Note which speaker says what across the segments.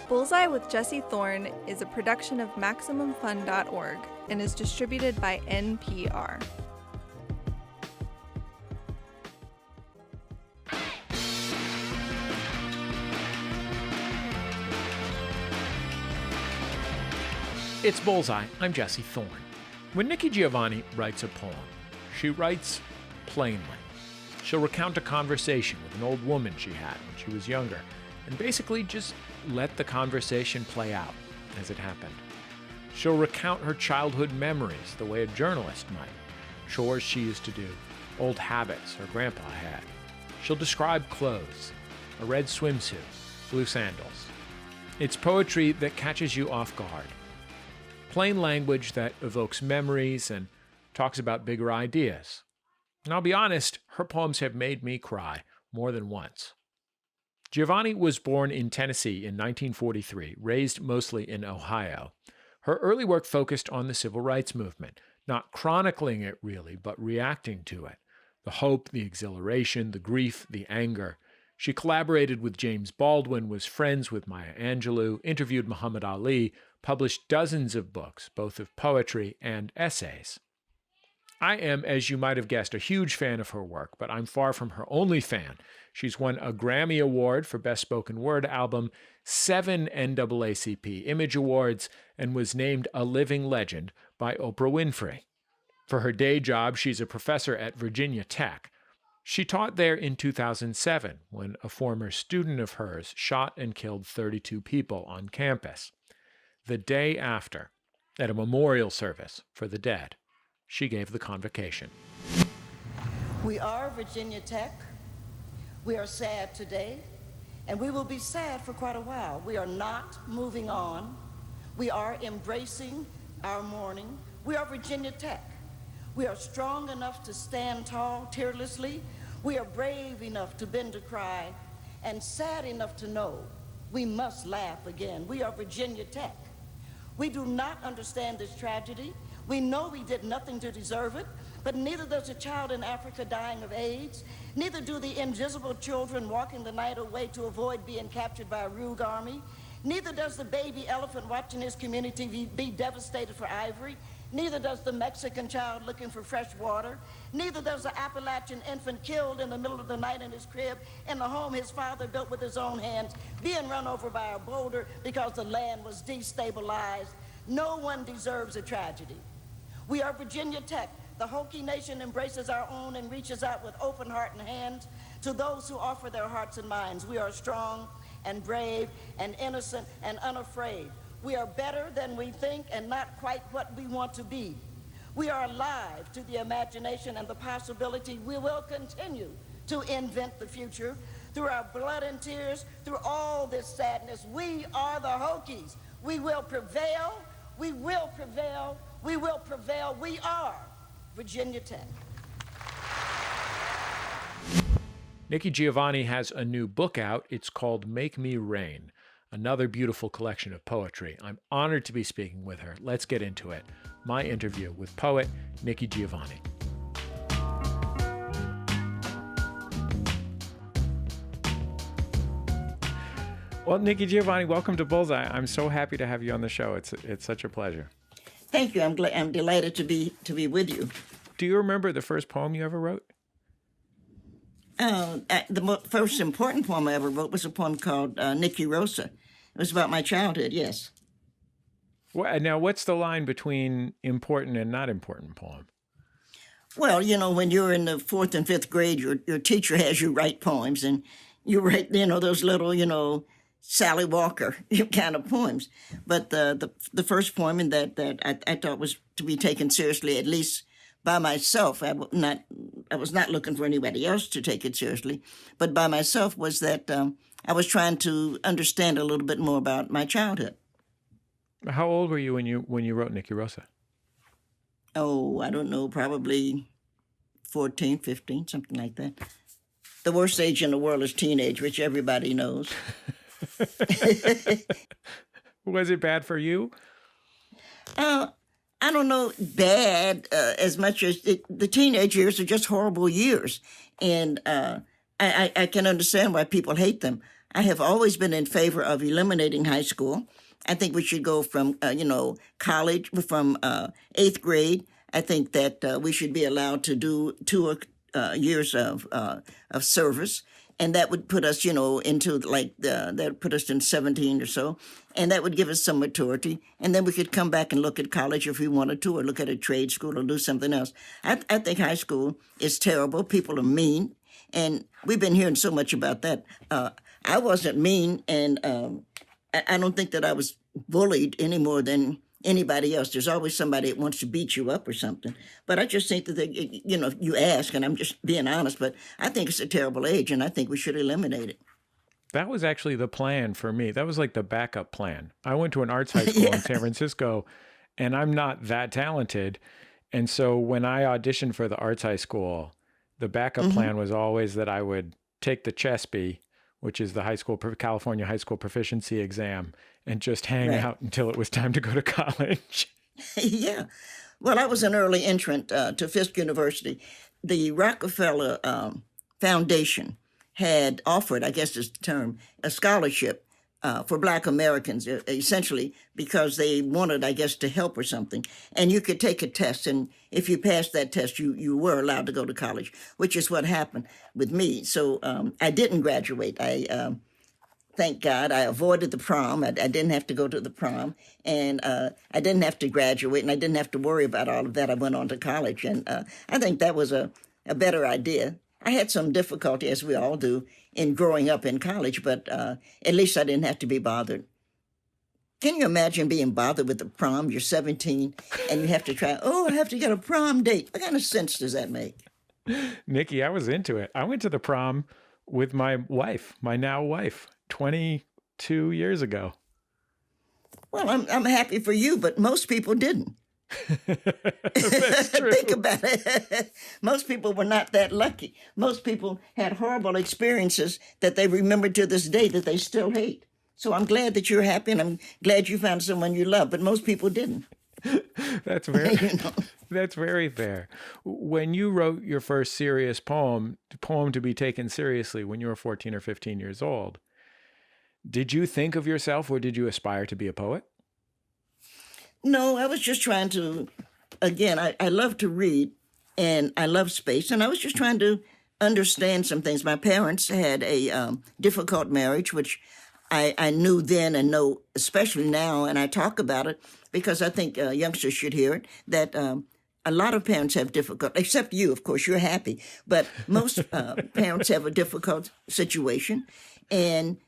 Speaker 1: Bullseye with Jesse Thorn is a production of MaximumFun.org and is distributed by NPR.
Speaker 2: It's Bullseye. I'm Jesse Thorn. When Nikki Giovanni writes a poem, she writes plainly. She'll recount a conversation with an old woman she had when she was younger, and basically just let the conversation play out as it happened. She'll recount her childhood memories the way a journalist might, chores she used to do, old habits her grandpa had. She'll describe clothes, a red swimsuit, blue sandals. It's poetry that catches you off guard. Plain language that evokes memories and talks about bigger ideas. And I'll be honest, her poems have made me cry more than once. Giovanni was born in Tennessee in 1943, raised mostly in Ohio. Her early work focused on the civil rights movement, not chronicling it really, but reacting to it. The hope, the exhilaration, the grief, the anger. She collaborated with James Baldwin, was friends with Maya Angelou, interviewed Muhammad Ali, published dozens of books, both of poetry and essays. I am, as you might have guessed, a huge fan of her work, but I'm far from her only fan. She's won a Grammy-award for Best Spoken Word Album, 7 NAACP Image Awards, and was named a living legend by Oprah Winfrey. For her day job, she's a professor at Virginia Tech. She taught there in 2007 when a former student of hers shot and killed 32 people on campus. The day after, at a memorial service for the dead, she gave the convocation.
Speaker 3: We are Virginia Tech. We are sad today, and we will be sad for quite a while. We are not moving on. We are embracing our mourning. We are Virginia Tech. We are strong enough to stand tall, tearlessly. We are brave enough to bend to cry, and sad enough to know we must laugh again. We are Virginia Tech. We do not understand this tragedy. We know we did nothing to deserve it, but neither does a child in Africa dying of AIDS, neither do the invisible children walking the night away to avoid being captured by a rogue army, neither does the baby elephant watching his community be devastated for ivory, neither does the Mexican child looking for fresh water, neither does the Appalachian infant killed in the middle of the night in his crib in the home his father built with his own hands, being run over by a boulder because the land was destabilized. No one deserves a tragedy. We are Virginia Tech. The Hokie Nation embraces our own and reaches out with open heart and hands to those who offer their hearts and minds. We are strong and brave and innocent and unafraid. We are better than we think and not quite what we want to be. We are alive to the imagination and the possibility. We will continue to invent the future through our blood and tears, through all this sadness. We are the Hokies. We will prevail. We will prevail. We will prevail. We are Virginia Tech.
Speaker 2: Nikki Giovanni has a new book out. It's called Make Me Rain, another beautiful collection of poetry. I'm honored to be speaking with her. Let's get into it. My interview with poet Nikki Giovanni. Well, Nikki Giovanni, welcome to Bullseye. I'm so happy to have you on the show. It's such a pleasure.
Speaker 3: Thank you. I'm delighted to be with you.
Speaker 2: Do you remember the first poem you ever wrote?
Speaker 3: The first important poem I ever wrote was a poem called Nikki Rosa. It was about my childhood, yes.
Speaker 2: Well, now, what's the line between important and not important poem?
Speaker 3: Well, when you're in the 4th and 5th grade, your teacher has you write poems, and you write, those little, Sally Walker kind of poems. But the first poem that I thought was to be taken seriously, at least by myself, I was not looking for anybody else to take it seriously, but by myself was that I was trying to understand a little bit more about my childhood.
Speaker 2: How old were you when you wrote Nikki Rosa?
Speaker 3: Oh, I don't know, probably 14, 15, something like that. The worst age in the world is teenage, which everybody knows.
Speaker 2: Was it bad for you?
Speaker 3: I don't know, bad as much as the teenage years are just horrible years. And I can understand why people hate them.
Speaker 4: I have always been in favor of eliminating high school. I think we should go from, college, from 8th grade. I think that we should be allowed to do 2 years of service. And that would put us, into that would put us in 17 or so. And that would give us some maturity. And then we could come back and look at college if we wanted to, or look at a trade school or do something else. I think high school is terrible. People are mean. And we've been hearing so much about that. I wasn't mean, and I don't think that I was bullied any more than anybody else. There's always somebody that wants to beat you up or something. But I just think that, you ask, and I'm just being honest, but I think it's a terrible age, and I think we should eliminate it.
Speaker 2: That was actually the plan for me. That was like the backup plan. I went to an arts high school in San Francisco, and I'm not that talented. And so when I auditioned for the arts high school, the backup plan was always that I would take the CHESP, which is the California High School Proficiency Exam, and just hang out until it was time to go to college.
Speaker 4: Yeah. Well, I was an early entrant to Fisk University. The Rockefeller Foundation had offered, I guess is the term, a scholarship for Black Americans, essentially because they wanted, I guess, to help or something. And you could take a test, and if you passed that test, you were allowed to go to college, which is what happened with me. So I didn't graduate. Thank God, I avoided the prom. I didn't have to go to the prom, and I didn't have to graduate, and I didn't have to worry about all of that. I went on to college, and I think that was a better idea. I had some difficulty, as we all do, in growing up in college, but at least I didn't have to be bothered. Can you imagine being bothered with the prom? You're 17, and you have to I have to get a prom date. What kind of sense does that make?
Speaker 2: Nikki, I was into it. I went to the prom with my wife, my now wife, 22 years ago.
Speaker 4: Well, I'm happy for you, but most people didn't.
Speaker 2: That's true.
Speaker 4: Think about it. Most people were not that lucky. Most people had horrible experiences that they remember to this day that they still hate. So I'm glad that you're happy, and I'm glad you found someone you love, but most people didn't.
Speaker 2: That's very That's very fair. When you wrote your first serious poem to be taken seriously when you were 14 or 15 years old, did you think of yourself, or did you aspire to be a poet?
Speaker 4: No, I was just trying to, again, I love to read, and I love space, and I was just trying to understand some things. My parents had a difficult marriage, which I knew then and know especially now, and I talk about it because I think youngsters should hear it, that a lot of parents have difficult, except you, of course, you're happy, but most parents have a difficult situation, and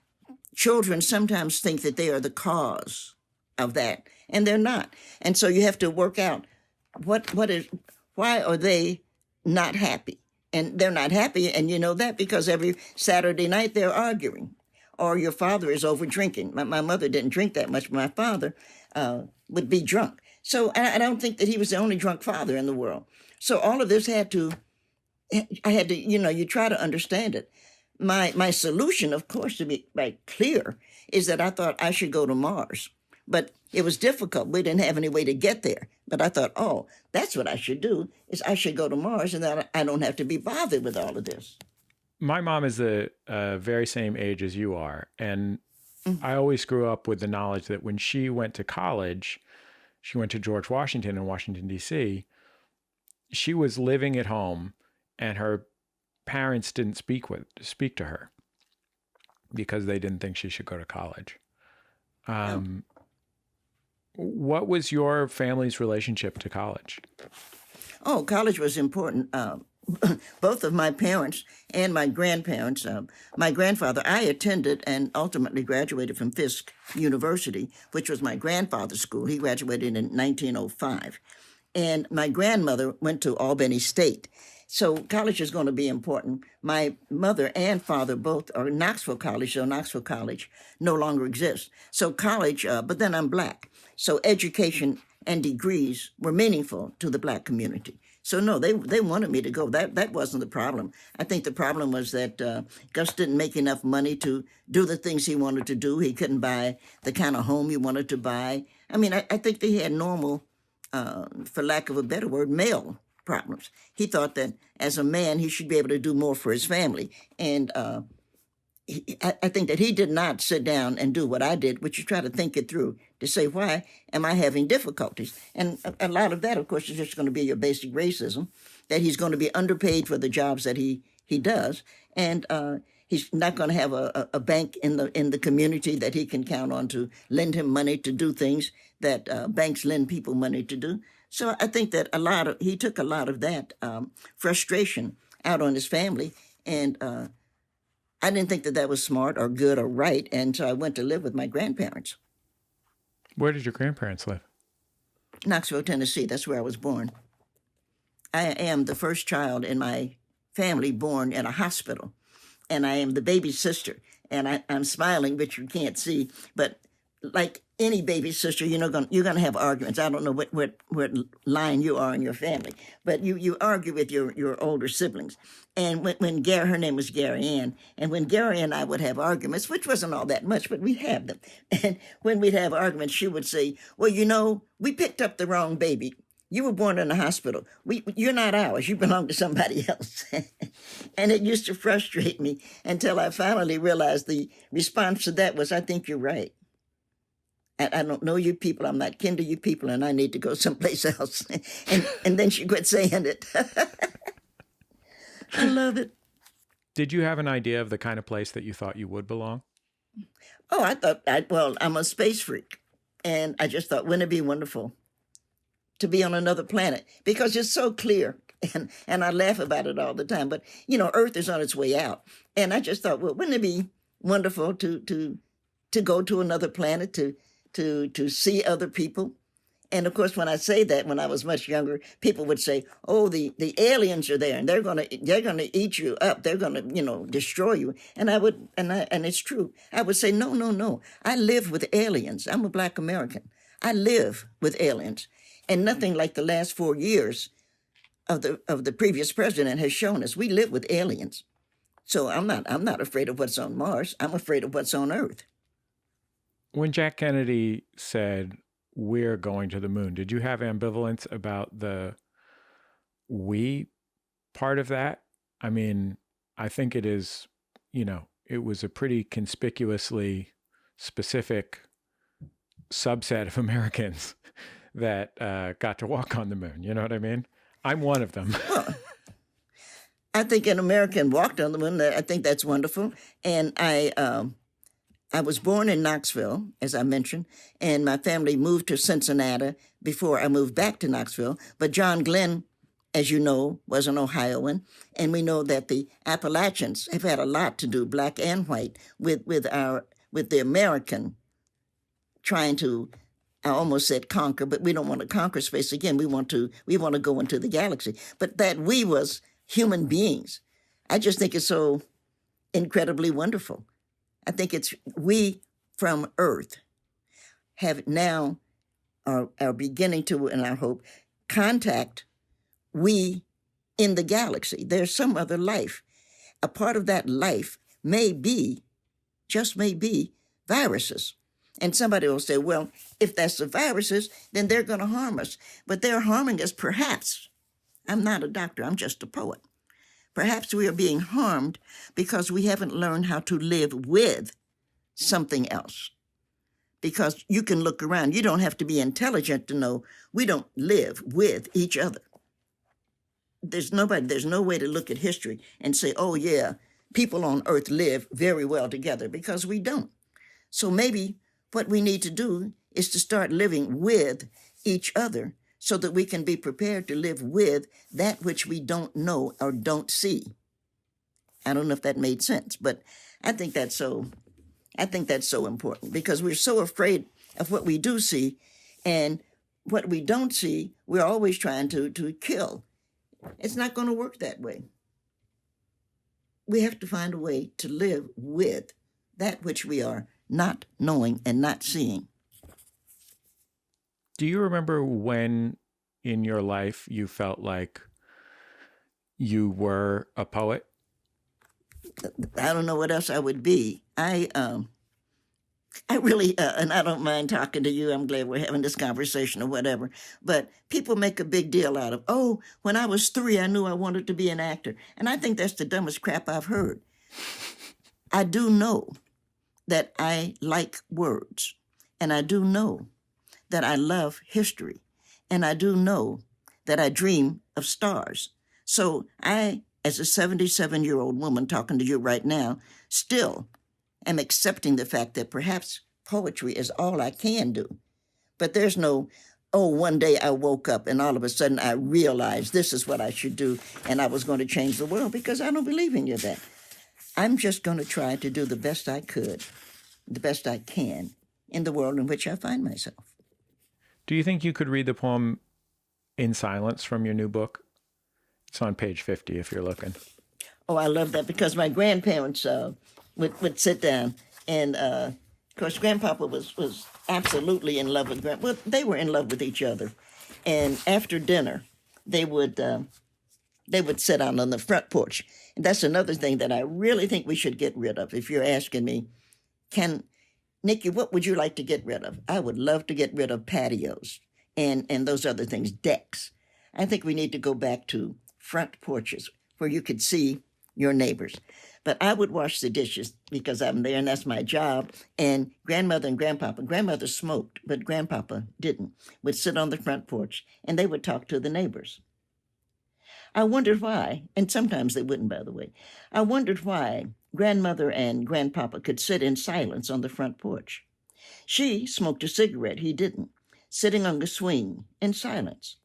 Speaker 4: children sometimes think that they are the cause of that, and they're not. And so you have to work out why are they not happy? And they're not happy, and you know that because every Saturday night they're arguing, or your father is over drinking. My mother didn't drink that much, but my father would be drunk. So I don't think that he was the only drunk father in the world. So all of this I had to, you try to understand it. My solution, of course, to be clear, is that I thought I should go to Mars. But it was difficult. We didn't have any way to get there. But I thought, that's what I should do, is I should go to Mars, and then I don't have to be bothered with all of this.
Speaker 2: My mom is the very same age as you are. And I always grew up with the knowledge that when she went to college, she went to George Washington in Washington, D.C., she was living at home, and her parents didn't speak to her because they didn't think she should go to college. What was your family's relationship to college?
Speaker 4: Oh, college was important. Both of my parents and my grandparents, my grandfather, I attended and ultimately graduated from Fisk University, which was my grandfather's school. He graduated in 1905. And my grandmother went to Albany State. So college is going to be important. My mother and father both are in Knoxville College, so Knoxville College no longer exists. So college, but then I'm Black. So education and degrees were meaningful to the Black community. So no, they wanted me to go. That wasn't the problem. I think the problem was that Gus didn't make enough money to do the things he wanted to do. He couldn't buy the kind of home he wanted to buy. I mean, I think they had normal, for lack of a better word, male problems. He thought that as a man, he should be able to do more for his family. And I think that he did not sit down and do what I did, which is try to think it through to say, why am I having difficulties? And a lot of that, of course, is just going to be your basic racism, that he's going to be underpaid for the jobs that he does. And he's not going to have a bank in the community that he can count on to lend him money to do things that banks lend people money to do. So I think that he took a lot of that frustration out on his family. And I didn't think that was smart or good or right, and so I went to live with my grandparents.
Speaker 2: Where did your grandparents live?
Speaker 4: Knoxville, Tennessee. That's where I was born. I am the first child in my family born in a hospital, and I am the baby sister. And I'm smiling, but you can't see. But like any baby sister, you're gonna have arguments. I don't know what line you are in your family, but you argue with your older siblings. And when Gary, her name was Gary Ann, and when Gary and I would have arguments, which wasn't all that much, but we'd have them. And when we'd have arguments, she would say, well, we picked up the wrong baby. You were born in a hospital. You're not ours. You belong to somebody else. And it used to frustrate me until I finally realized the response to that was, I think you're right. I don't know you people. I'm not kin to you people, and I need to go someplace else. And then she quit saying it. I love it.
Speaker 2: Did you have an idea of the kind of place that you thought you would belong?
Speaker 4: Oh, I'm a space freak. And I just thought, wouldn't it be wonderful to be on another planet? Because it's so clear. And I laugh about it all the time. But, Earth is on its way out. And I just thought, well, wouldn't it be wonderful to go to another planet, to see other people? And of course, when I say that, when I was much younger, people would say, "Oh, the aliens are there, and they're gonna eat you up. They're gonna, destroy you." And and it's true. I would say, "No. I live with aliens. I'm a Black American. I live with aliens, and nothing like the last 4 years of the previous president has shown us. We live with aliens. So I'm not afraid of what's on Mars. I'm afraid of what's on Earth."
Speaker 2: When Jack Kennedy said, "We're going to the moon," did you have ambivalence about the we part of that? I mean, I think it is, it was a pretty conspicuously specific subset of Americans that got to walk on the moon. You know what I mean? I'm one of them.
Speaker 4: Well, I think an American walked on the moon. I think that's wonderful. And I was born in Knoxville, as I mentioned, and my family moved to Cincinnati before I moved back to Knoxville. But John Glenn, as you know, was an Ohioan, and we know that the Appalachians have had a lot to do, Black and white, with the American trying to, I almost said conquer, but we don't want to conquer space again. We want to go into the galaxy. But that we was human beings, I just think it's so incredibly wonderful. I think it's we from Earth have now are beginning to, and I hope, contact we in the galaxy. There's some other life. A part of that life may be, just may be, viruses. And somebody will say, well, if that's the viruses, then they're going to harm us. But they're harming us, perhaps. I'm not a doctor. I'm just a poet. Perhaps we are being harmed because we haven't learned how to live with something else. Because you can look around. You don't have to be intelligent to know we don't live with each other. There's no way to look at history and say, oh, yeah, people on Earth live very well together, because we don't. So maybe what we need to do is to start living with each other, so that we can be prepared to live with that which we don't know or don't see. I don't know if that made sense, but I think that's so important, because we're so afraid of what we do see, and what we don't see, we're always trying to kill. It's not going to work that way. We have to find a way to live with that which we are not knowing and not seeing.
Speaker 2: Do you remember when in your life you felt like you were a poet?
Speaker 4: I don't know what else I would be. I really, and I don't mind talking to you. I'm glad we're having this conversation or whatever. But people make a big deal out of, oh, when I was 3, I knew I wanted to be an actor. And I think that's the dumbest crap I've heard. I do know that I like words, and I do know that I love history, and I do know that I dream of stars. So I, as a 77-year-old woman talking to you right now, still am accepting the fact that perhaps poetry is all I can do. But there's no, oh, one day I woke up and all of a sudden I realized this is what I should do and I was going to change the world, because I don't believe in any of that. I'm just going to try to do the best I could, the best I can in the world in which I find myself.
Speaker 2: Do you think you could read the poem in silence from your new book? It's on page 50 if you're looking.
Speaker 4: Oh, I love that, because my grandparents would sit down, and of course, Grandpapa was absolutely in love with well, they were in love with each other, and after dinner, they would sit out on the front porch, and that's another thing that I really think we should get rid of. If you're asking me, Nikki, what would you like to get rid of? I would love to get rid of patios and those other things, decks. I think we need to go back to front porches where you could see your neighbors. But I would wash the dishes because I'm there and that's my job. And grandmother and grandmother smoked, but grandpapa didn't, would sit on the front porch and they would talk to the neighbors. I wondered why, and sometimes they wouldn't, by the way. I wondered why grandmother and grandpapa could sit in silence on the front porch. She smoked a cigarette, he didn't, sitting on the swing in silence.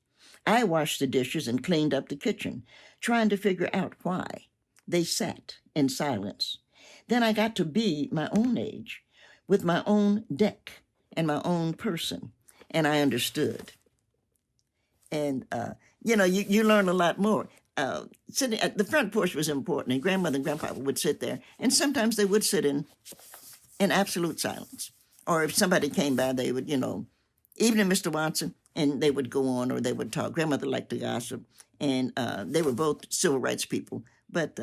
Speaker 4: I washed the dishes and cleaned up the kitchen, trying to figure out why they sat in silence. Then I got to be my own age, with my own deck and my own person, and I understood. And, you learn a lot more. Sitting at the front porch was important, and grandmother and grandpapa would sit there, and sometimes they would sit in absolute silence. Or if somebody came by, they would, evening, Mr. Watson, and they would go on or they would talk. Grandmother liked to gossip, and they were both civil rights people. But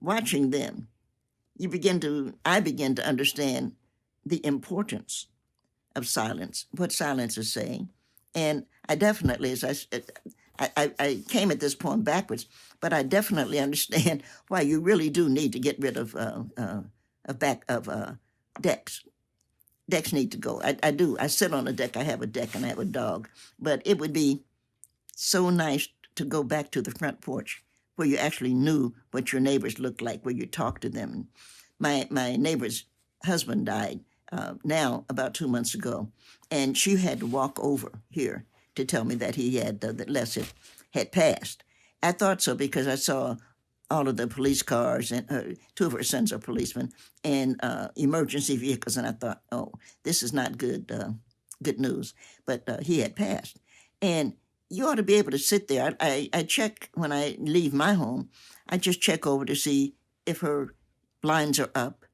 Speaker 4: watching them, I began to understand the importance of silence, what silence is saying. And I definitely, as I came at this poem backwards, but I definitely understand why you really do need to get rid of decks. Decks need to go. I do. I sit on a deck. I have a deck and I have a dog. But it would be so nice to go back to the front porch where you actually knew what your neighbors looked like, where you talked to them. My neighbor's husband died now about 2 months ago, and she had to walk over here to tell me that he had, that Les had passed. I thought so because I saw all of the police cars, and two of her sons are policemen, and emergency vehicles, and I thought, oh, this is not good news. But he had passed. And you ought to be able to sit there. I check when I leave my home. I just check over to see if her blinds are up,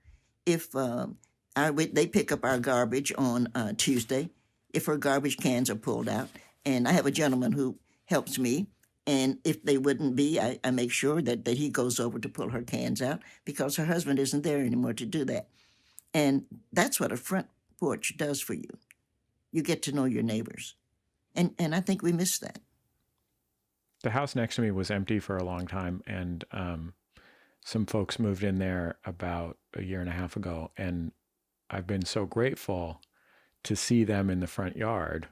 Speaker 4: if they pick up our garbage on Tuesday, if her garbage cans are pulled out. And I have a gentleman who helps me. And if they wouldn't be, I make sure that he goes over to pull her cans out because her husband isn't there anymore to do that. And that's what a front porch does for you. You get to know your neighbors. And I think we miss that.
Speaker 2: The house next to me was empty for a long time, and some folks moved in there about a year and a half ago, and I've been so grateful to see them in the front yard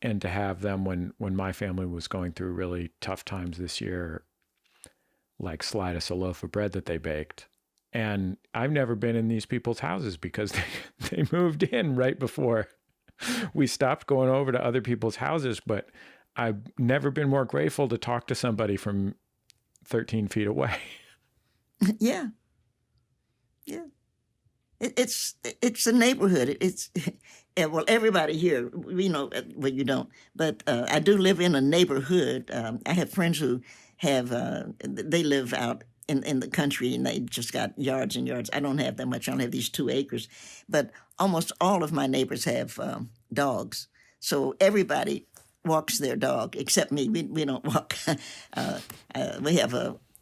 Speaker 2: and to have them when my family was going through really tough times this year, like slide us a loaf of bread that they baked. And I've never been in these people's houses because they moved in right before we stopped going over to other people's houses, but I've never been more grateful to talk to somebody from 13 feet away.
Speaker 4: Yeah. Yeah. It's a neighborhood. Well, everybody here, well, you don't, but I do live in a neighborhood. I have friends who have, they live out in the country and they just got yards and yards. I don't have that much. I only have these 2 acres, but almost all of my neighbors have dogs. So everybody walks their dog, except me. We don't walk.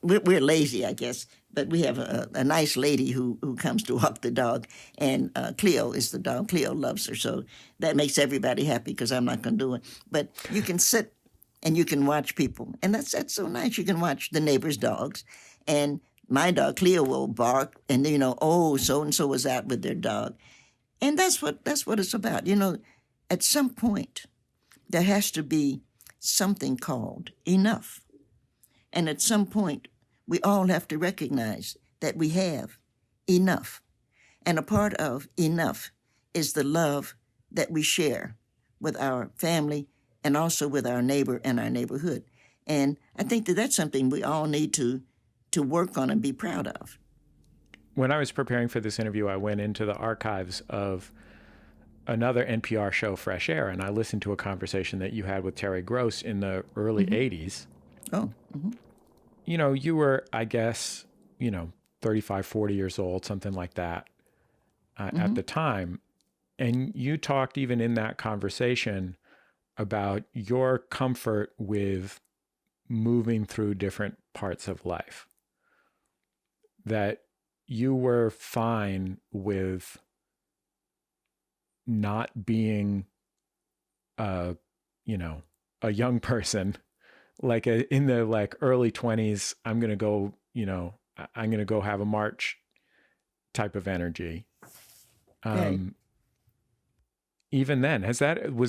Speaker 4: We're lazy, I guess, but we have a nice lady who comes to walk the dog, and Cleo is the dog. Cleo loves her, so that makes everybody happy because I'm not going to do it. But you can sit and you can watch people, and that's so nice. You can watch the neighbors' dogs, and my dog Cleo will bark, and oh, so and so was out with their dog, and that's what it's about. At some point, there has to be something called enough, and at some point, we all have to recognize that we have enough, and a part of enough is the love that we share with our family and also with our neighbor and our neighborhood. And I think that that's something we all need to work on and be proud of.
Speaker 2: When I was preparing for this interview, I went into the archives of another NPR show, Fresh Air, and I listened to a conversation that you had with Terry Gross in the early 80s.
Speaker 4: Oh. Mm-hmm.
Speaker 2: You were, I guess, 35, 40 years old, something like that at the time. And you talked even in that conversation about your comfort with moving through different parts of life, that you were fine with not being a young person, like in the early 20s, I'm going to go have a march type of energy.
Speaker 4: Right.
Speaker 2: Even then, was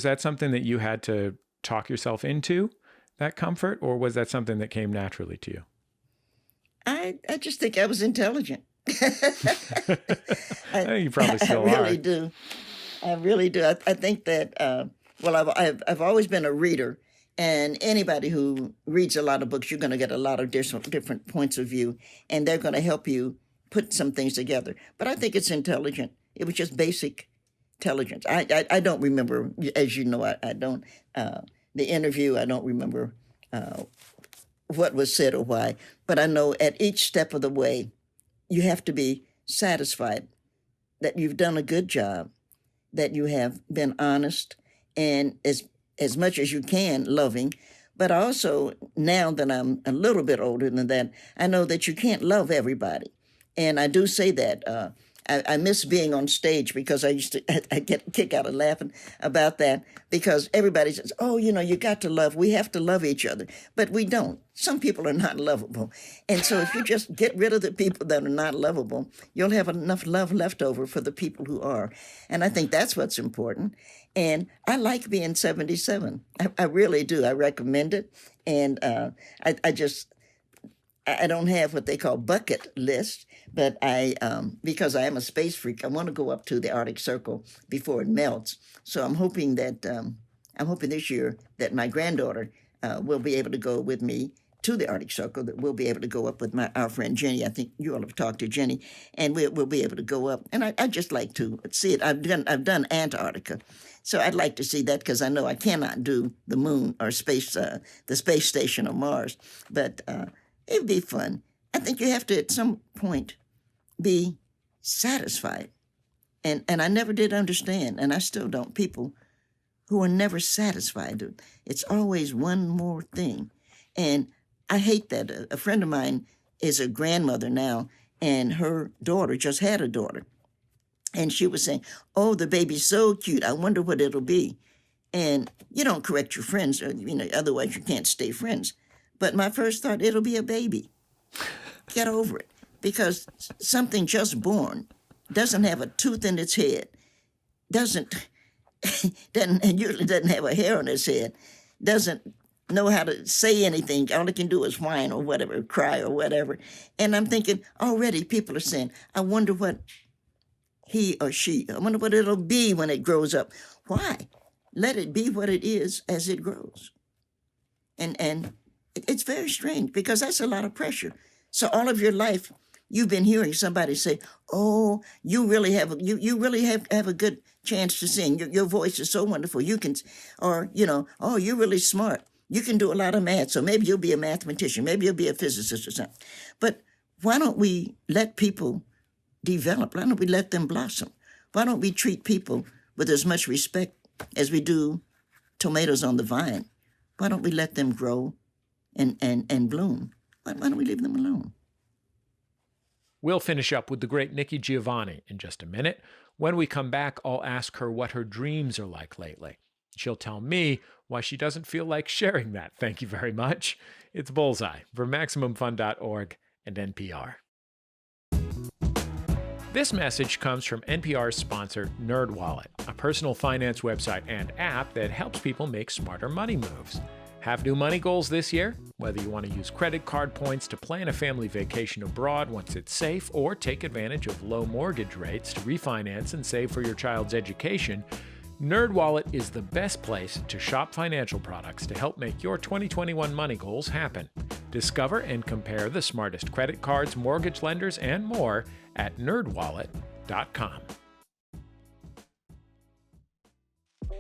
Speaker 2: that something that you had to talk yourself into, that comfort, or was that something that came naturally to you?
Speaker 4: I just think I was intelligent.
Speaker 2: You probably still are.
Speaker 4: I really do. I really do. I think that, I've always been a reader, and anybody who reads a lot of books, you're going to get a lot of different points of view, and they're going to help you put some things together. But I think it's intelligent. It was just basic intelligence. I don't remember, as you know, I don't, the interview, I don't remember what was said or why, but I know at each step of the way, you have to be satisfied that you've done a good job, that you have been honest, and as much as you can, loving. But also, now that I'm a little bit older than that, I know that you can't love everybody. And I do say that. I miss being on stage because I get a kick out of laughing about that, because everybody says, oh, you got to love. We have to love each other. But we don't. Some people are not lovable. And so if you just get rid of the people that are not lovable, you'll have enough love left over for the people who are. And I think that's what's important. And I like being 77. I really do. I recommend it. And I don't have what they call bucket list, but because I am a space freak, I want to go up to the Arctic Circle before it melts. So I'm hoping this year that my granddaughter will be able to go with me to the Arctic Circle, that we'll be able to go up with our friend Jenny. I think you all have talked to Jenny, and we'll be able to go up. And I'd just like to see it. I've done Antarctica, so I'd like to see that, because I know I cannot do the moon or the space station or Mars, but it'd be fun. I think you have to, at some point, be satisfied. And I never did understand, and I still don't, people who are never satisfied. It's always one more thing. And I hate that. A friend of mine is a grandmother now, and her daughter just had a daughter. And she was saying, oh, the baby's so cute. I wonder what it'll be. And you don't correct your friends, otherwise you can't stay friends. But my first thought, it'll be a baby. Get over it. Because something just born doesn't have a tooth in its head, and usually doesn't have a hair on its head, doesn't know how to say anything. All it can do is whine or whatever, cry or whatever. And I'm thinking, already people are saying, I wonder what I wonder what it'll be when it grows up. Why? Let it be what it is as it grows. And it's very strange, because that's a lot of pressure. So all of your life, you've been hearing somebody say, oh, you really have a good chance to sing. Your voice is so wonderful. You can, or, oh, you're really smart. You can do a lot of math, so maybe you'll be a mathematician. Maybe you'll be a physicist or something. But why don't we let people develop? Why don't we let them blossom? Why don't we treat people with as much respect as we do tomatoes on the vine? Why don't we let them grow and bloom? Why don't we leave them alone?
Speaker 2: We'll finish up with the great Nikki Giovanni in just a minute. When we come back, I'll ask her what her dreams are like lately. She'll tell me why she doesn't feel like sharing that. Thank you very much. It's Bullseye for MaximumFun.org and NPR. This message comes from NPR's sponsor, NerdWallet, a personal finance website and app that helps people make smarter money moves. Have new money goals this year? Whether you want to use credit card points to plan a family vacation abroad once it's safe, or take advantage of low mortgage rates to refinance and save for your child's education, NerdWallet is the best place to shop financial products to help make your 2021 money goals happen. Discover and compare the smartest credit cards, mortgage lenders, and more at nerdwallet.com.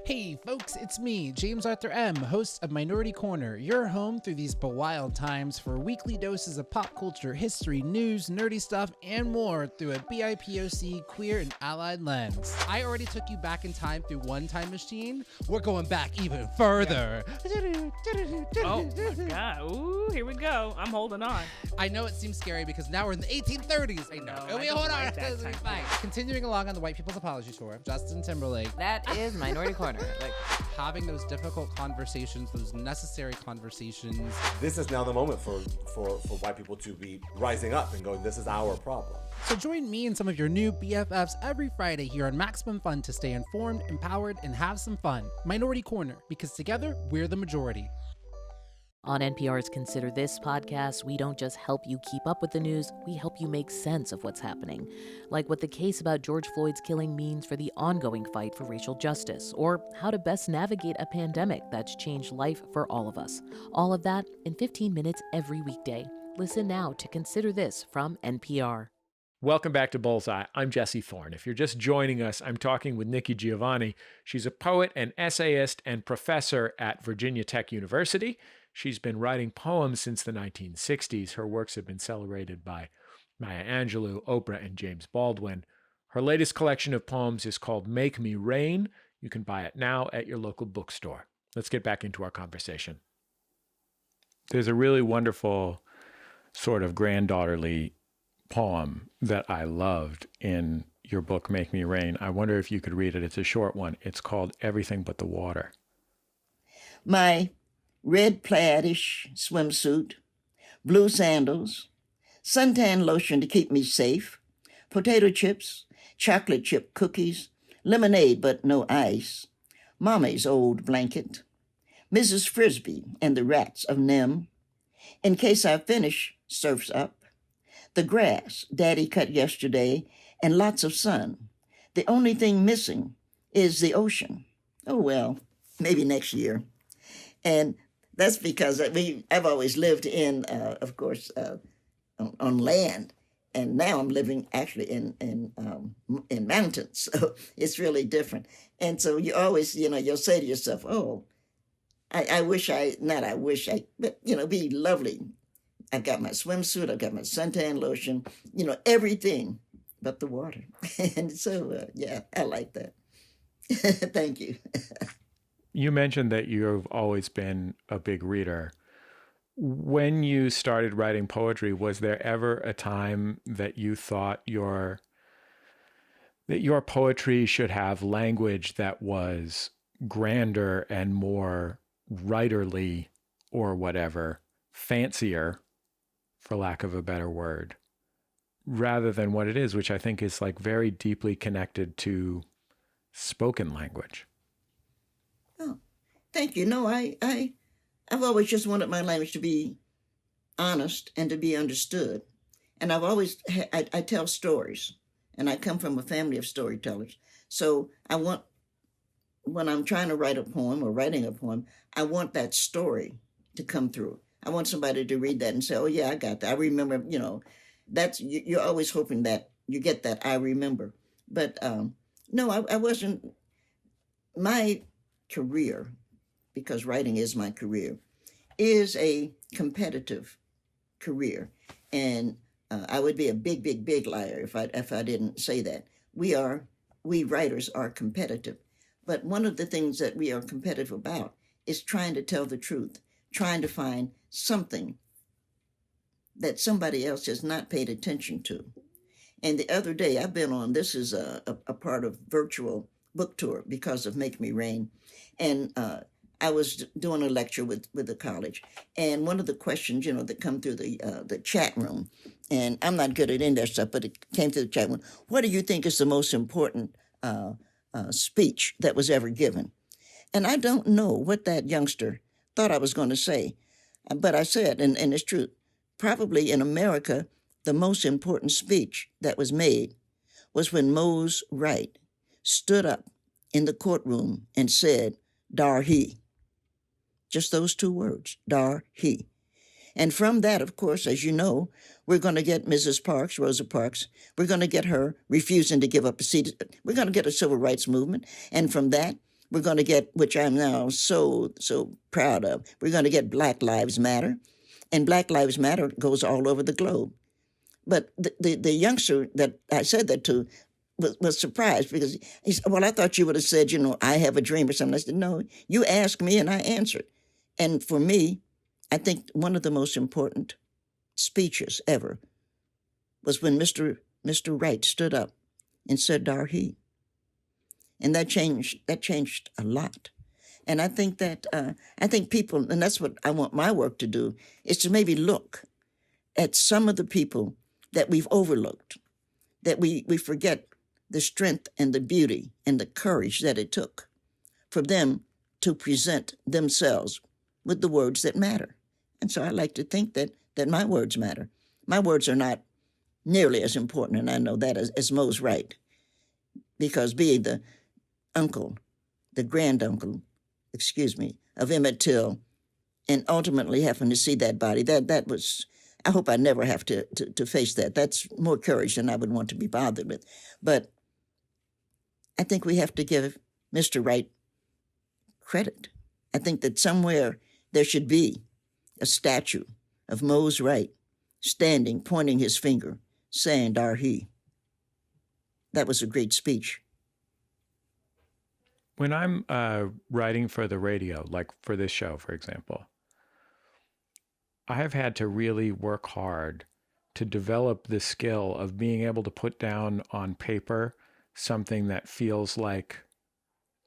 Speaker 5: Hey folks, it's me, James Arthur M., host of Minority Corner, your home through these bewild times for weekly doses of pop culture, history, news, nerdy stuff, and more through a BIPOC, queer, and allied lens. I already took you back in time through One Time Machine. We're going back even further.
Speaker 6: Oh my God. Ooh, here we go. I'm holding on.
Speaker 5: I know it seems scary because now we're in the 1830s. I know.
Speaker 6: No,
Speaker 5: Wait,
Speaker 6: I don't
Speaker 5: hold on.
Speaker 6: like that time.
Speaker 5: Continuing along on the White People's Apology Tour, Justin Timberlake.
Speaker 6: That is Minority Corner. Like,
Speaker 5: having those difficult conversations, those necessary conversations.
Speaker 7: This is now the moment for white people to be rising up and going, this is our problem.
Speaker 5: So join me and some of your new BFFs every Friday here on Maximum Fun to stay informed, empowered, and have some fun. Minority Corner, because together, we're the majority.
Speaker 8: On NPR's Consider This podcast, we don't just help you keep up with the news, we help you make sense of what's happening. Like what the case about George Floyd's killing means for the ongoing fight for racial justice, or how to best navigate a pandemic that's changed life for all of us. All of that in 15 minutes every weekday. Listen now to Consider This from NPR.
Speaker 2: Welcome back to Bullseye. I'm Jesse Thorn. If you're just joining us, I'm talking with Nikki Giovanni. She's a poet and essayist and professor at Virginia Tech University. She's been writing poems since the 1960s. Her works have been celebrated by Maya Angelou, Oprah, and James Baldwin. Her latest collection of poems is called Make Me Rain. You can buy it now at your local bookstore. Let's get back into our conversation. There's a really wonderful sort of granddaughterly poem that I loved in your book, Make Me Rain. I wonder if you could read it. It's a short one. It's called Everything But the Water.
Speaker 4: My red plaid-ish swimsuit, blue sandals, suntan lotion to keep me safe, potato chips, chocolate chip cookies, lemonade but no ice, Mommy's old blanket, Mrs. Frisbee and the rats of Nim, in case I finish, surf's up, the grass Daddy cut yesterday, and lots of sun. The only thing missing is the ocean. Oh well, maybe next year. And that's because I've always lived in, of course, on land, and now I'm living actually in mountains. So it's really different. And so you always, you'll say to yourself, "Oh, I wish but be lovely. I've got my swimsuit, I've got my suntan lotion, everything but the water." And so, yeah, I like that. Thank you.
Speaker 2: You mentioned that you've always been a big reader. When you started writing poetry, was there ever a time that you thought your poetry should have language that was grander and more writerly or whatever, fancier, for lack of a better word, rather than what it is, which I think is like very deeply connected to spoken language?
Speaker 4: Oh, thank you. No, I've always just wanted my language to be honest and to be understood. And I've always, I tell stories, and I come from a family of storytellers. So when I'm trying to write a poem or writing a poem, I want that story to come through. I want somebody to read that and say, "Oh yeah, I got that. I remember," that's, you're always hoping that you get that "I remember." But no, I wasn't, my career, because writing is my career, is a competitive career. And I would be a big, big, big liar if I didn't say that. We writers are competitive. But one of the things that we are competitive about is trying to tell the truth, trying to find something that somebody else has not paid attention to. And the other day, I've been on, this is a part of virtual book tour because of Make Me Rain. And I was doing a lecture with the college, and one of the questions, that come through the chat room, and I'm not good at any of that stuff, but it came through the chat room. What do you think is the most important speech that was ever given? And I don't know what that youngster thought I was going to say, but I said, and it's true, probably in America, the most important speech that was made was when Mose Wright stood up in the courtroom and said, "Dar he." Just those two words, "Dar he." And from that, of course, as you know, we're going to get Mrs. Parks, Rosa Parks. We're going to get her refusing to give up a seat. We're going to get a civil rights movement. And from that, we're going to get, which I'm now so proud of, we're going to get Black Lives Matter. And Black Lives Matter goes all over the globe. But the youngster that I said that to was surprised because he said, "Well, I thought you would have said, I have a dream," or something. I said, "No, you asked me and I answered." And for me, I think one of the most important speeches ever was when Mr. Wright stood up and said, "Dar he." And that changed a lot. And I think that, people, and that's what I want my work to do, is to maybe look at some of the people that we've overlooked, that we forget the strength and the beauty and the courage that it took for them to present themselves with the words that matter. And so I like to think that my words matter. My words are not nearly as important, and I know that, as Mose Wright, because being the uncle, the granduncle, of Emmett Till, and ultimately having to see that body, that was, I hope I never have to face that. That's more courage than I would want to be bothered with. But I think we have to give Mr. Wright credit. I think that somewhere there should be a statue of Mose Wright standing, pointing his finger, saying, "Dar he." That was a great speech.
Speaker 2: When I'm writing for the radio, like for this show, for example, I have had to really work hard to develop the skill of being able to put down on paper something that feels like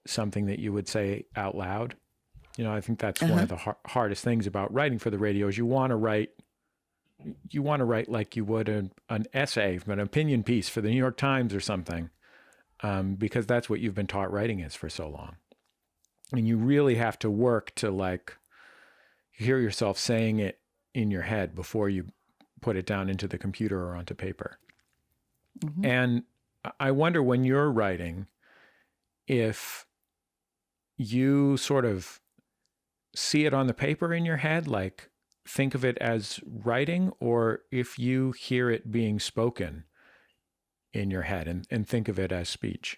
Speaker 2: something that you would say out loud. I think that's one of the hardest things about writing for the radio is you want to write like you would an essay, an opinion piece for the New York Times or something. Because that's what you've been taught writing is for so long. And you really have to work to hear yourself saying it in your head before you put it down into the computer or onto paper. Mm-hmm. And I wonder when you're writing, if you sort of see it on the paper in your head, like think of it as writing, or if you hear it being spoken in your head and think of it as speech.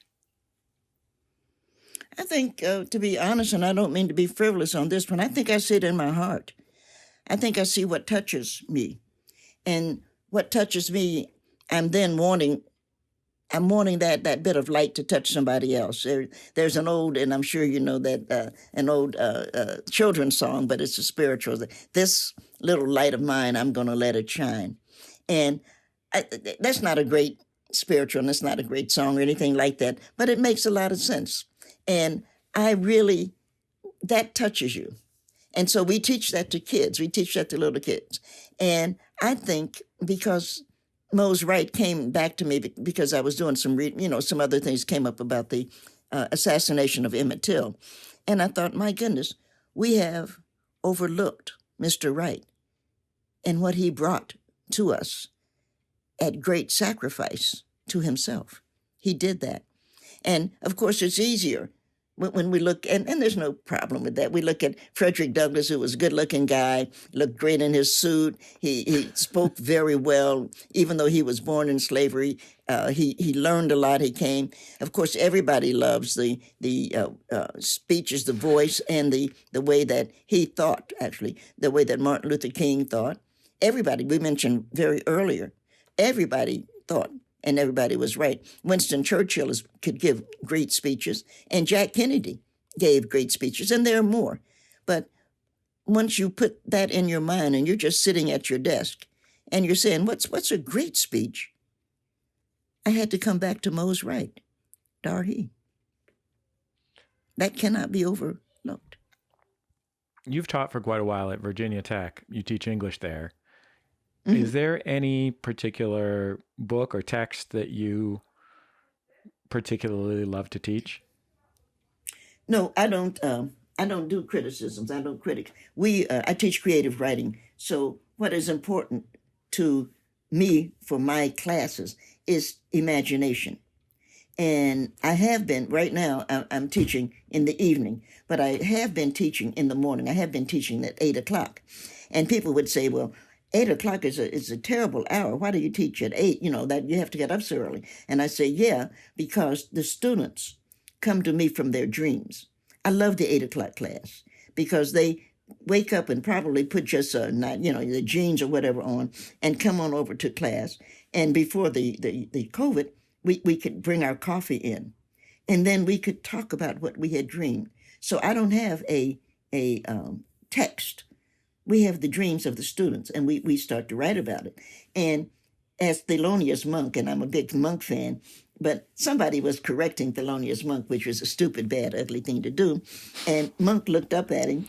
Speaker 4: I think, to be honest, and I don't mean to be frivolous on this one, I think I see it in my heart. I think I see what touches me. And what touches me, I'm wanting that bit of light to touch somebody else. There's an old, and I'm sure you know that, an old children's song, but it's a spiritual. "This little light of mine, I'm going to let it shine." And that's not a great spiritual, and it's not a great song or anything like that, but it makes a lot of sense. And that touches you. And so we teach that to kids. We teach that to little kids. And I think because Mose Wright came back to me because I was doing some other things came up about the assassination of Emmett Till. And I thought, my goodness, we have overlooked Mr. Wright and what he brought to us at great sacrifice to himself. He did that. And of course, it's easier when we look, and there's no problem with that. We look at Frederick Douglass, who was a good-looking guy, looked great in his suit. He spoke very well, even though he was born in slavery. He learned a lot. He came. Of course, everybody loves the speeches, the voice, and the way that he thought, actually, the way that Martin Luther King thought. Everybody, we mentioned very earlier, everybody thought, and everybody was right. Winston Churchill could give great speeches, and Jack Kennedy gave great speeches, and there are more. But once you put that in your mind and you're just sitting at your desk and you're saying, what's a great speech? I had to come back to Mose Wright, Dar he. That cannot be overlooked.
Speaker 2: you've taught for quite a while at Virginia Tech. You teach English there.
Speaker 4: Mm-hmm.
Speaker 2: Is there any particular book or text that you particularly love to teach?
Speaker 4: No, I don't. I don't do criticisms. I don't critic. I teach creative writing. So what is important to me for my classes is imagination. And I have been, right now, I'm teaching in the evening, but I have been teaching in the morning. I have been teaching at 8 o'clock. And people would say, well, 8 o'clock is a terrible hour. Why do you teach at 8? That you have to get up so early. And I say, yeah, because the students come to me from their dreams. I love the 8 o'clock class because they wake up and probably put just the jeans or whatever on and come on over to class. And before the COVID, we could bring our coffee in, and then we could talk about what we had dreamed. So I don't have a text. We have the dreams of the students, and we start to write about it. And as Thelonious Monk, and I'm a big Monk fan, but somebody was correcting Thelonious Monk, which was a stupid, bad, ugly thing to do. And Monk looked up at him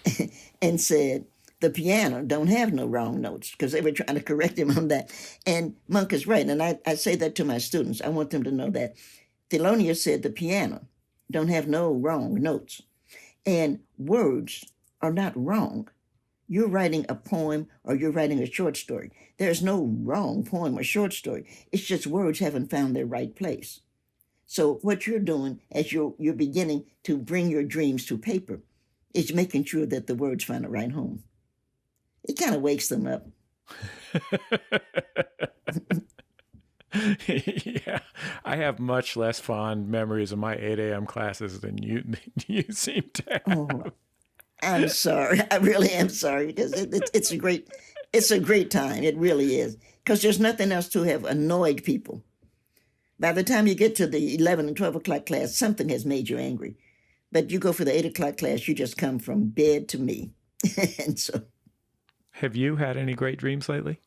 Speaker 4: and said, the piano don't have no wrong notes, because they were trying to correct him on that. And Monk is right. And I say that to my students. I want them to know that Thelonious said the piano don't have no wrong notes. And words are not wrong. You're writing a poem or you're writing a short story. There's no wrong poem or short story. It's just words haven't found their right place. So what you're doing as you're beginning to bring your dreams to paper is making sure that the words find a right home. It kind of wakes them up.
Speaker 2: Yeah, I have much less fond memories of my 8 a.m. classes than you seem to have.
Speaker 4: Oh, I'm sorry. I really am sorry, because it's a great time. It really is, because there's nothing else to have annoyed people. By the time you get to the 11 and 12 o'clock class, something has made you angry. But you go for the 8 o'clock class, you just come from bed to me. And so,
Speaker 2: have you had any great dreams lately?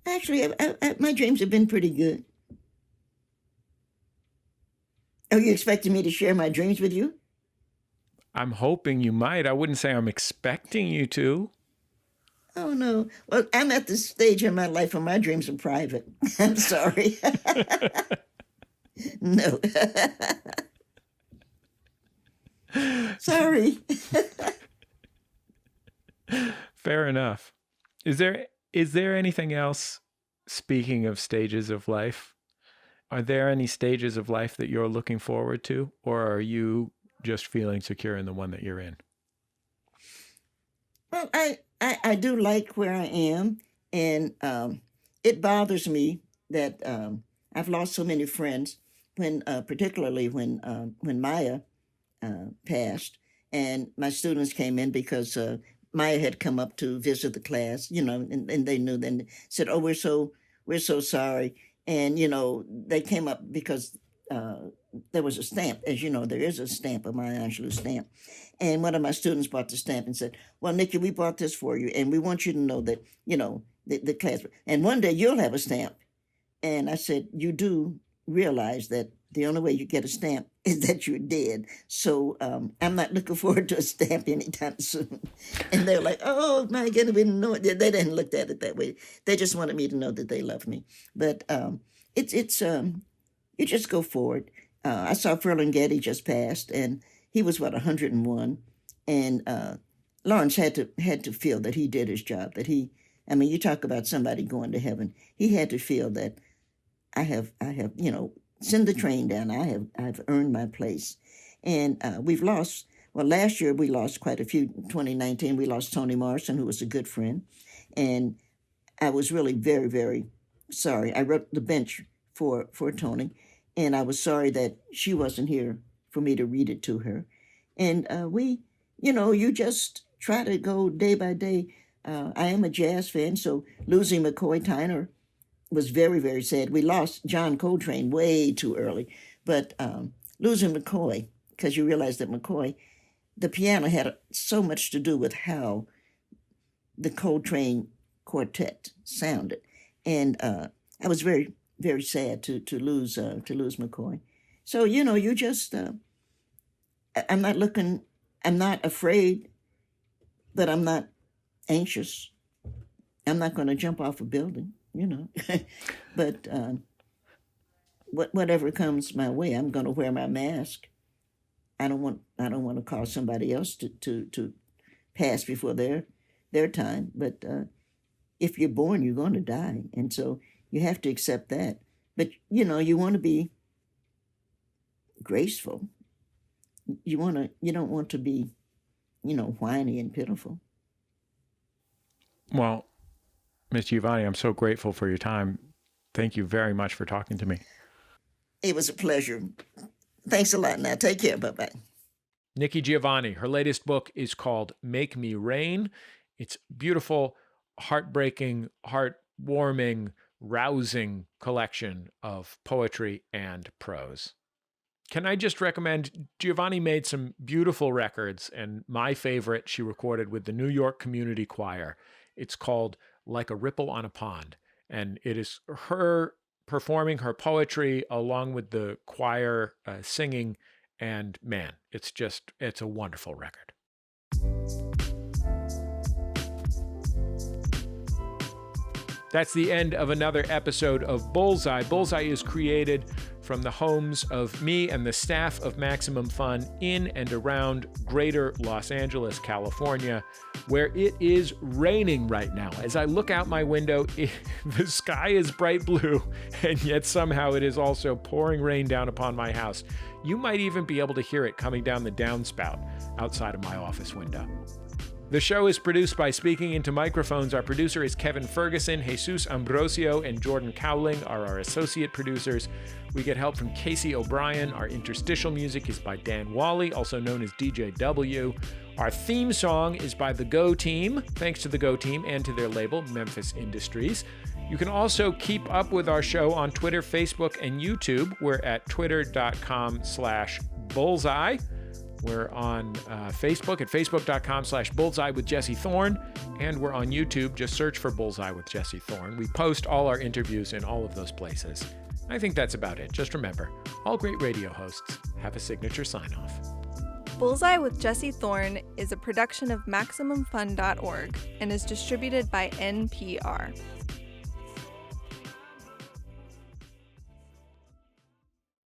Speaker 4: Actually, my dreams have been pretty good. Are you expecting me to share my dreams with you?
Speaker 2: I'm hoping you might. I wouldn't say I'm expecting you to.
Speaker 4: Oh, no. Well, I'm at the stage in my life where my dreams are private. I'm sorry. No. Sorry.
Speaker 2: Fair enough. Is there anything else, speaking of stages of life, are there any stages of life that you're looking forward to, or are you just feeling secure in the one that you're in?
Speaker 4: Well, I do like where I am, and it bothers me that I've lost so many friends, particularly when Maya passed, and my students came in because Maya had come up to visit the class, and they knew, then said, "Oh, we're so sorry," and they came up because there was a stamp. As you know, there is a stamp, a Maya Angelou stamp. And one of my students bought the stamp and said, "Well, Nikki, we bought this for you, and we want you to know that, the class, and one day you'll have a stamp." And I said, "You do realize that the only way you get a stamp is that you're dead. So I'm not looking forward to a stamp anytime soon." And they're like, "Oh, my goodness, we didn't know it." They didn't look at it that way. They just wanted me to know that they love me. But it's you just go forward. I saw Ferlinghetti just passed, and he was, 101. And Lawrence had to feel that he did his job, that you talk about somebody going to heaven. He had to feel that I have, send the train down. I've earned my place. And we've lost, last year we lost quite a few. 2019, we lost Toni Morrison, who was a good friend. And I was really very, very sorry. I wrote the bench for Toni, and I was sorry that she wasn't here for me to read it to her. And you just try to go day by day. I am a jazz fan, so losing McCoy Tyner was very, very sad. We lost John Coltrane way too early, but losing McCoy, because you realize that McCoy, the piano had so much to do with how the Coltrane quartet sounded, and I was very, very sad to lose McCoy. So you just I'm not afraid but I'm not anxious. I'm not going to jump off a building, but whatever comes my way, I'm going to wear my mask. I don't want to cause somebody else to pass before their time. But if you're born, you're going to die, and so you have to accept that. But you want to be graceful. You don't want to be, whiny and pitiful.
Speaker 2: Well, Ms. Giovanni, I'm so grateful for your time. Thank you very much for talking to me.
Speaker 4: It was a pleasure. Thanks a lot. Now, take care. Bye-bye.
Speaker 2: Nikki Giovanni, her latest book is called Make Me Rain. It's beautiful, heartbreaking, heartwarming, rousing collection of poetry and prose. Can I just recommend, Giovanni made some beautiful records, and my favorite she recorded with the New York Community Choir. It's called Like a Ripple on a Pond, and it is her performing her poetry along with the choir singing, and man, it's a wonderful record. That's the end of another episode of Bullseye. Bullseye is created from the homes of me and the staff of Maximum Fun in and around greater Los Angeles, California, where it is raining right now. As I look out my window, the sky is bright blue, and yet somehow it is also pouring rain down upon my house. You might even be able to hear it coming down the downspout outside of my office window. The show is produced by Speaking Into Microphones. Our producer is Kevin Ferguson. Jesus Ambrosio and Jordan Cowling are our associate producers. We get help from Casey O'Brien. Our interstitial music is by Dan Wally, also known as DJ W. Our theme song is by the Go Team, thanks to the Go Team and to their label, Memphis Industries. You can also keep up with our show on Twitter, Facebook, and YouTube. We're at twitter.com/bullseye. We're on Facebook at facebook.com/bullseye with Jesse Thorn. And we're on YouTube. Just search for Bullseye with Jesse Thorn. We post all our interviews in all of those places. I think that's about it. Just remember, all great radio hosts have a signature sign-off.
Speaker 1: Bullseye with Jesse Thorn is a production of MaximumFun.org and is distributed by NPR.